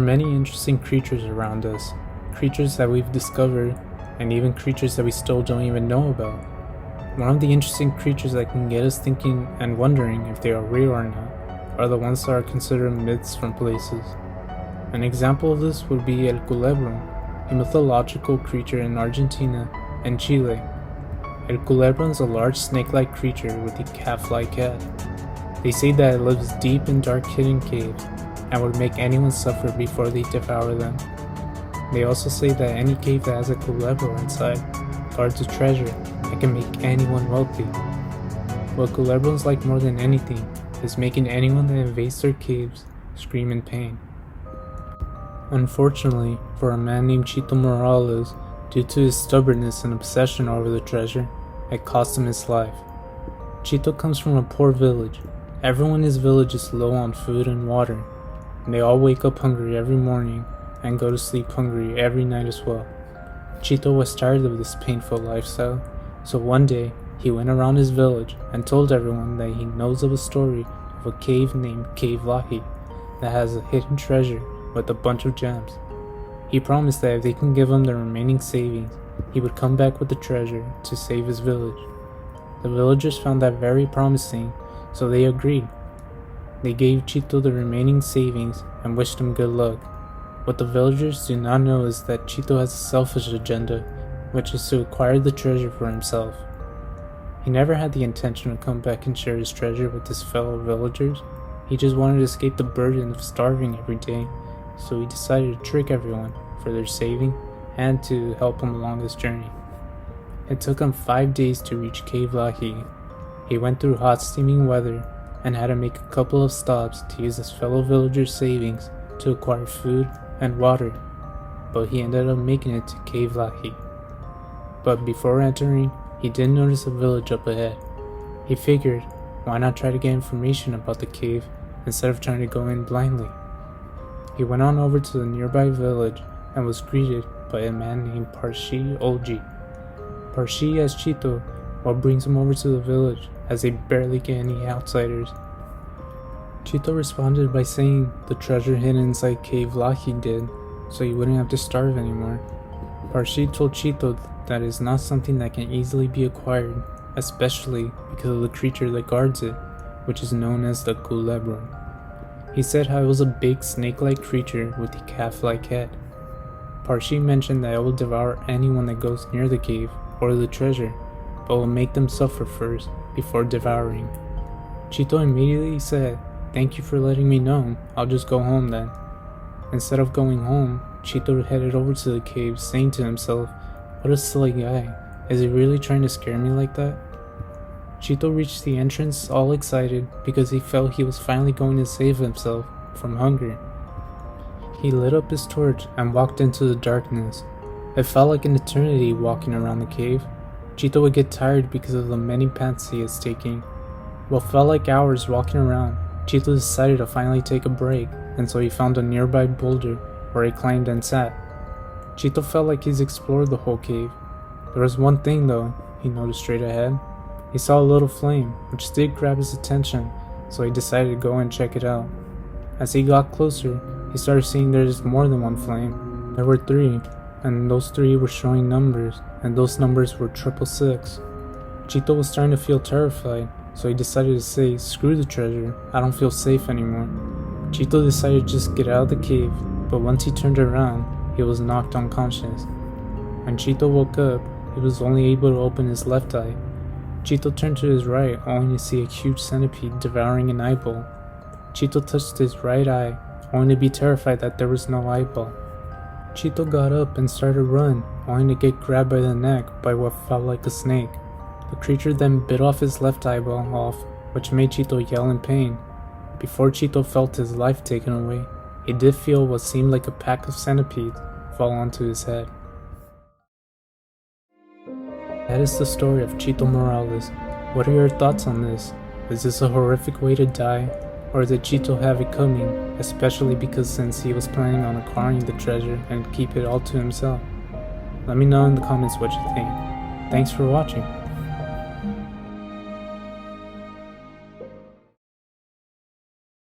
many interesting creatures around us, creatures that we've discovered, and even creatures that we still don't even know about. One of the interesting creatures that can get us thinking and wondering if they are real or not are the ones that are considered myths from places. An example of this would be El Culebrón, a mythological creature in Argentina and Chile. El Culebrón is a large snake-like creature with a calf-like head. They say that it lives deep in dark hidden caves and would make anyone suffer before they devour them. They also say that any cave that has a culebro inside guards a treasure that can make anyone wealthy. What culebrons like more than anything is making anyone that invades their caves scream in pain. Unfortunately for a man named Chito Morales, due to his stubbornness and obsession over the treasure, it cost him his life. Chito comes from a poor village. Everyone in his village is low on food and water, and they all wake up hungry every morning and go to sleep hungry every night as well. Chito was tired of this painful lifestyle, so one day he went around his village and told everyone that he knows of a story of a cave named Cave Lahi that has a hidden treasure with a bunch of gems. He promised that if they can give him the remaining savings, he would come back with the treasure to save his village. The villagers found that very promising, so they agreed. They gave Chito the remaining savings and wished him good luck. What the villagers do not know is that Chito has a selfish agenda, which is to acquire the treasure for himself. He never had the intention to come back and share his treasure with his fellow villagers. He just wanted to escape the burden of starving every day, so he decided to trick everyone for their saving and to help him along his journey. It took him 5 days to reach Cave Lahi. He went through hot steaming weather and had to make a couple of stops to use his fellow villagers' savings to acquire food and water, but he ended up making it to Cave Lahi. But before entering, he did notice a village up ahead. He figured, why not try to get information about the cave instead of trying to go in blindly? He went on over to the nearby village and was greeted by a man named Parshi Olji. Parshi asked Chito what brings him over to the village, as they barely get any outsiders. Chito responded by saying the treasure hidden inside Cave Lahi did, so he wouldn't have to starve anymore. Parshi told Chito that it is not something that can easily be acquired, especially because of the creature that guards it, which is known as the Culebrón. He said how it was a big snake-like creature with a calf-like head. Parshi mentioned that it will devour anyone that goes near the cave or the treasure, but will make them suffer first before devouring. Chito immediately said, "Thank you for letting me know, I'll just go home then." Instead of going home, Chito headed over to the cave, saying to himself, "What a silly guy, is he really trying to scare me like that?" Chito reached the entrance all excited because he felt he was finally going to save himself from hunger. He lit up his torch and walked into the darkness. It felt like an eternity walking around the cave. Chito would get tired because of the many paths he is taking. What felt like hours walking around, Chito decided to finally take a break, and so he found a nearby boulder where he climbed and sat. Chito felt like he's explored the whole cave. There was one thing though he noticed straight ahead. He saw a little flame, which did grab his attention, so he decided to go and check it out. As he got closer, he started seeing there's more than one flame. There were 3, and those 3 were showing numbers, and those numbers were 666. Chito was starting to feel terrified, so he decided to say, "Screw the treasure, I don't feel safe anymore." Chito decided to just get out of the cave, but once he turned around, he was knocked unconscious. When Chito woke up, he was only able to open his left eye. Chito turned to his right, only to see a huge centipede devouring an eyeball. Chito touched his right eye, only to be terrified that there was no eyeball. Chito got up and started to run, only to get grabbed by the neck by what felt like a snake. The creature then bit off his left eyeball off, which made Chito yell in pain. Before Chito felt his life taken away, he did feel what seemed like a pack of centipedes fall onto his head. That is the story of Chito Morales. What are your thoughts on this? Is this a horrific way to die? Or did Chito have it coming, especially because since he was planning on acquiring the treasure and keep it all to himself? Let me know in the comments what you think. Thanks for watching.